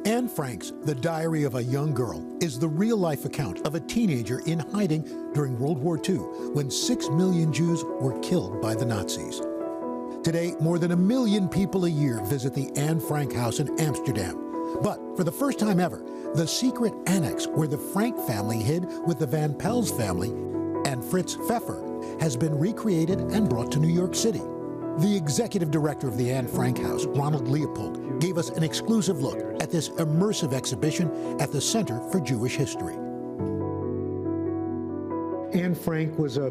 Anne Frank's The Diary of a Young Girl is the real-life account of a teenager in hiding during World War II when 6 million Jews were killed by the Nazis. Today, more than 1 million people a year visit the Anne Frank house in Amsterdam. But for the first time ever, the secret annex where the Frank family hid with the Van Pels family and Fritz Pfeffer has been recreated and brought to New York City. The executive director of the Anne Frank House, Ronald Leopold, gave us an exclusive look at this immersive exhibition at the Center for Jewish History. Anne Frank was a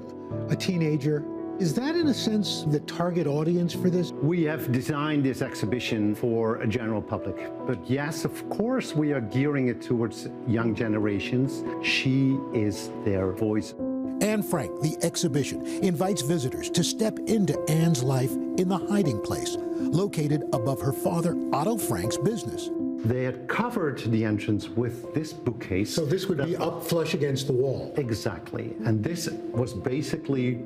teenager. Is that, in a sense, the target audience for this? We have designed this exhibition for a general public. But yes, of course, we are gearing it towards young generations. She is their voice. Anne Frank, the exhibition, invites visitors to step into Anne's life in the hiding place, located above her father Otto Frank's business. They had covered the entrance with this bookcase. So this would be up flush against the wall. Exactly. And this was basically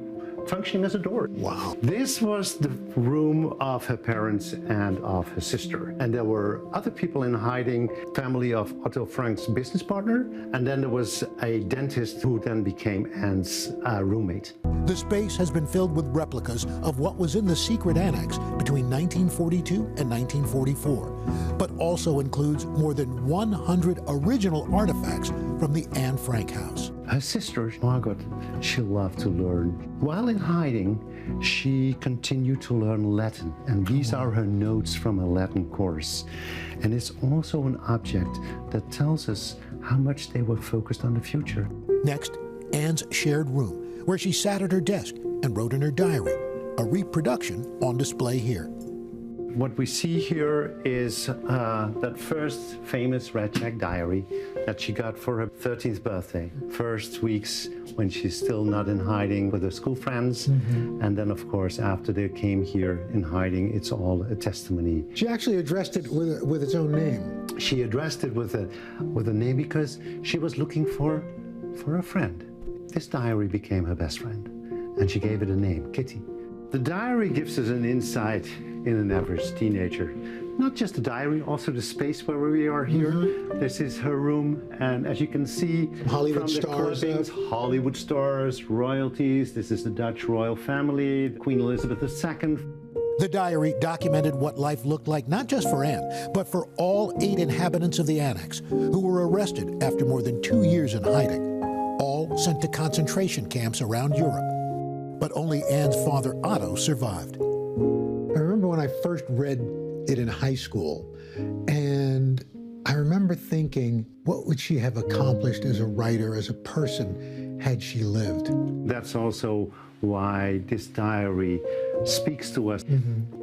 functioning as a door. Wow. This was the room of her parents and of her sister. And there were other people in hiding, family of Otto Frank's business partner, and then there was a dentist who then became Anne's roommate. The space has been filled with replicas of what was in the secret annex between 1942 and 1944, but also includes more than 100 original artifacts from the Anne Frank house. Her sister, Margot, she loved to learn. While in hiding, she continued to learn Latin, and these are her notes from a Latin course. And it's also an object that tells us how much they were focused on the future. Next, Anne's shared room, where she sat at her desk and wrote in her diary, a reproduction on display here. What we see here is that first famous red check diary that she got for her 13th birthday. First weeks when she's still not in hiding with her school friends. And then, of course, after they came here in hiding, it's all a testimony. She actually addressed it with its own name. She addressed it with a name because she was looking for a friend. This diary became her best friend, and she gave it a name, Kitty. The diary gives us an insight in an average teenager. Not just the diary, also the space where we are here. This is her room, and as you can see Hollywood from the stars, clippings, Hollywood stars, royalties. This is the Dutch royal family, Queen Elizabeth II. The diary documented what life looked like not just for Anne, but for all 8 inhabitants of the annex who were arrested after more than 2 years in hiding, all sent to concentration camps around Europe. But only Anne's father, Otto, survived. I remember when I first read it in high school, and I remember thinking, what would she have accomplished as a writer, as a person, had she lived? That's also why this diary speaks to us,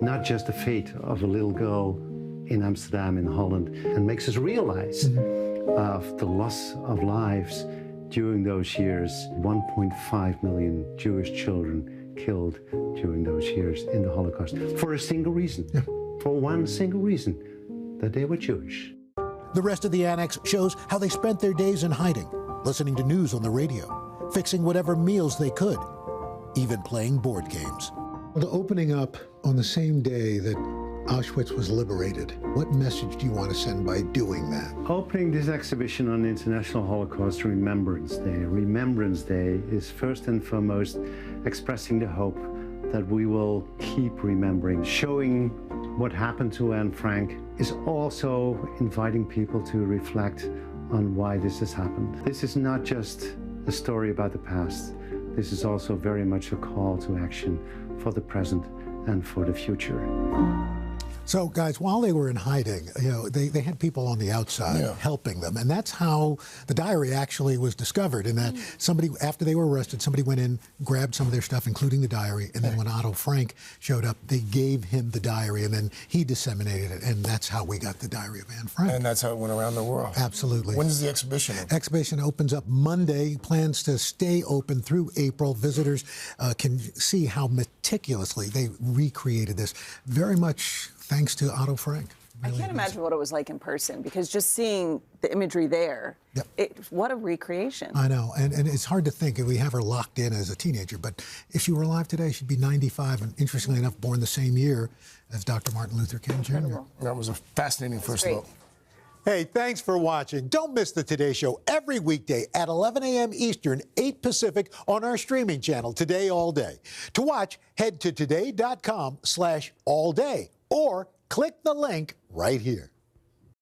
not just the fate of a little girl in Amsterdam, in Holland, and makes us realize of the loss of lives during those years. 1.5 million Jewish children killed during those years in the Holocaust for a single reason, for one single reason, that they were Jewish. The rest of the annex shows how they spent their days in hiding, listening to news on the radio, fixing whatever meals they could, even playing board games. The opening up on the same day that Auschwitz was liberated, what message do you want to send by doing that? Opening this exhibition on International Holocaust Remembrance Day. Remembrance Day is first and foremost expressing the hope that we will keep remembering. Showing what happened to Anne Frank is also inviting people to reflect on why this has happened. This is not just a story about the past. This is also very much a call to action for the present and for the future. So, guys, while they were in hiding, you know, they had people on the outside helping them. And that's how the diary actually was discovered, in that somebody, after they were arrested, somebody went in, grabbed some of their stuff, including the diary, and then when Otto Frank showed up, they gave him the diary, and then he disseminated it, and that's how we got the Diary of Anne Frank. And that's how it went around the world. Absolutely. When does the exhibition open? Exhibition opens up Monday, plans to stay open through April. Visitors can see how meticulously they recreated this, very much thanks to Otto Frank. Really, I can't imagine what it was like in person, because just seeing the imagery there, what a recreation. I know, and it's hard to think. We have her locked in as a teenager, but if she were alive today, she'd be 95, and interestingly enough, born the same year as Dr. Martin Luther King Jr. That was a fascinating first look. Hey, thanks for watching. Don't miss the Today Show every weekday at 11 a.m. Eastern, 8 Pacific on our streaming channel, Today All Day. To watch, head to today.com/allday or click the link right here.